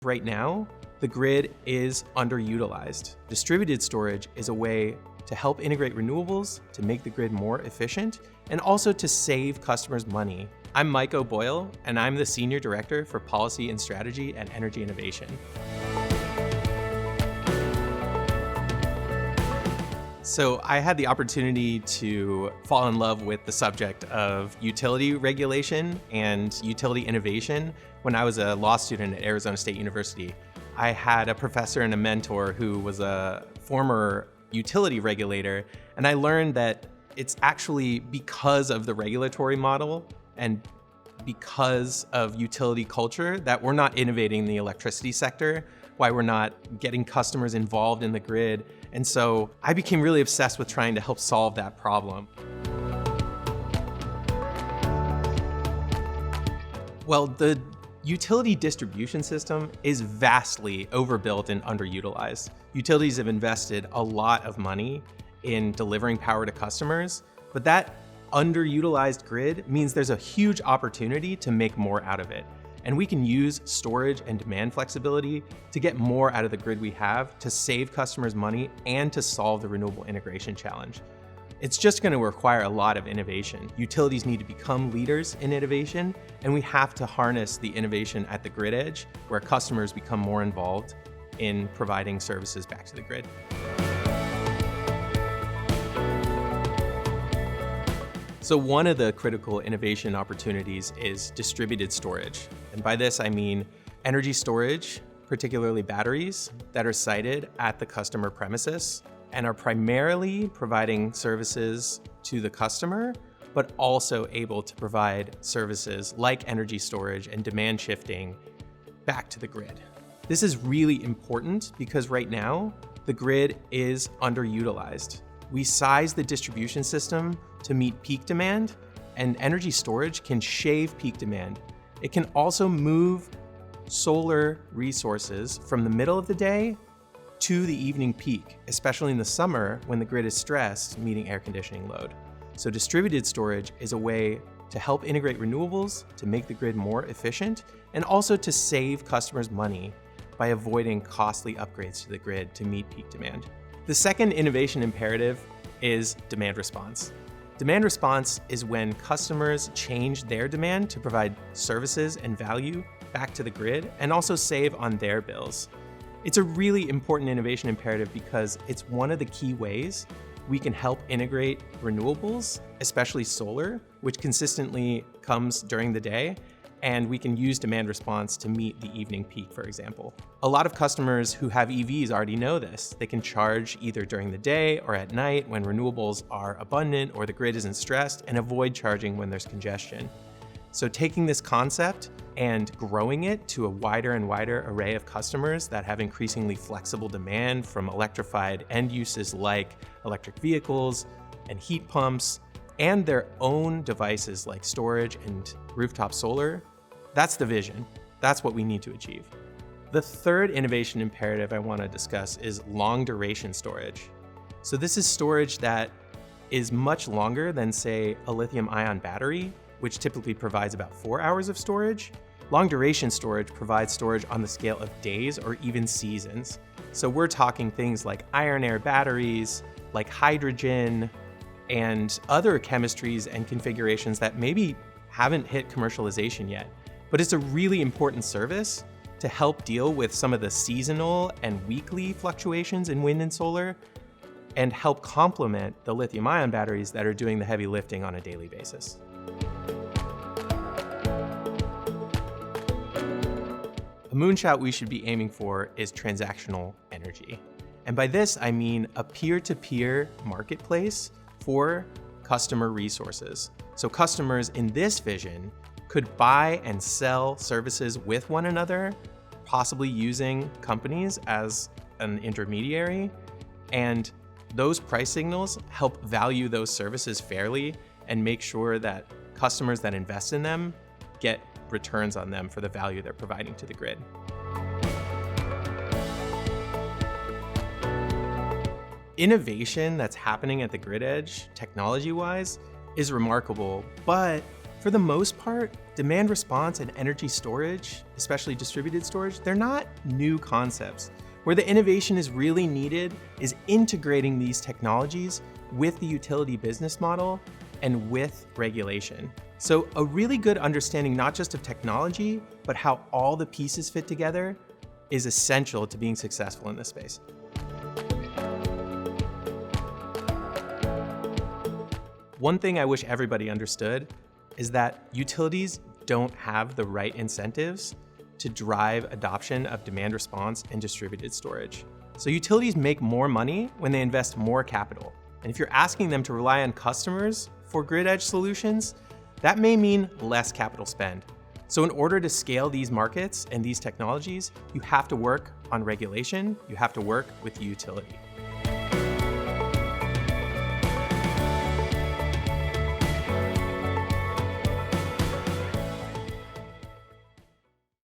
Right now, the grid is underutilized. Distributed storage is a way to help integrate renewables, to make the grid more efficient, and also to save customers money. I'm Mike O'Boyle, and I'm the Senior Director for Policy and Strategy at Energy Innovation. So I had the opportunity to fall in love with the subject of utility regulation and utility innovation when I was a law student at Arizona State University. I had a professor and a mentor who was a former utility regulator, and I learned that it's actually because of the regulatory model and because of utility culture that we're not innovating in the electricity sector, why we're not getting customers involved in the grid. And so I became really obsessed with trying to help solve that problem. Well, the utility distribution system is vastly overbuilt and underutilized. Utilities have invested a lot of money in delivering power to customers, but that underutilized grid means there's a huge opportunity to make more out of it. And we can use storage and demand flexibility to get more out of the grid we have, to save customers money, and to solve the renewable integration challenge. It's just going to require a lot of innovation. Utilities need to become leaders in innovation, and we have to harness the innovation at the grid edge, where customers become more involved in providing services back to the grid. So one of the critical innovation opportunities is distributed storage. And by this, I mean energy storage, particularly batteries, that are sited at the customer premises and are primarily providing services to the customer, but also able to provide services like energy storage and demand shifting back to the grid. This is really important because right now, the grid is underutilized. We size the distribution system to meet peak demand, and energy storage can shave peak demand. It can also move solar resources from the middle of the day to the evening peak, especially in the summer when the grid is stressed, meeting air conditioning load. So distributed storage is a way to help integrate renewables, to make the grid more efficient, and also to save customers money by avoiding costly upgrades to the grid to meet peak demand. The second innovation imperative is demand response. Demand response is when customers change their demand to provide services and value back to the grid and also save on their bills. It's a really important innovation imperative because it's one of the key ways we can help integrate renewables, especially solar, which consistently comes during the day, and we can use demand response to meet the evening peak, for example. A lot of customers who have EVs already know this. They can charge either during the day or at night when renewables are abundant or the grid isn't stressed, and avoid charging when there's congestion. So taking this concept and growing it to a wider and wider array of customers that have increasingly flexible demand from electrified end uses like electric vehicles and heat pumps, and their own devices like storage and rooftop solar, that's the vision. That's what we need to achieve. The third innovation imperative I want to discuss is long duration storage. So this is storage that is much longer than, say, a lithium-ion battery, which typically provides about 4 hours of storage. Long duration storage provides storage on the scale of days or even seasons. So we're talking things like iron-air batteries, like hydrogen, and other chemistries and configurations that maybe haven't hit commercialization yet. But it's a really important service to help deal with some of the seasonal and weekly fluctuations in wind and solar and help complement the lithium-ion batteries that are doing the heavy lifting on a daily basis. A moonshot we should be aiming for is transactional energy. And by this, I mean a peer-to-peer marketplace for customer resources. So customers in this vision could buy and sell services with one another, possibly using companies as an intermediary. And those price signals help value those services fairly and make sure that customers that invest in them get returns on them for the value they're providing to the grid. Innovation that's happening at the grid edge, technology-wise, is remarkable, but For the most part, demand response and energy storage, especially distributed storage, they're not new concepts. Where the innovation is really needed is integrating these technologies with the utility business model and with regulation. So a really good understanding not just of technology, but how all the pieces fit together is essential to being successful in this space. One thing I wish everybody understood is that utilities don't have the right incentives to drive adoption of demand response and distributed storage. So utilities make more money when they invest more capital. And if you're asking them to rely on customers for grid edge solutions, that may mean less capital spend. So in order to scale these markets and these technologies, you have to work on regulation, you have to work with the utility.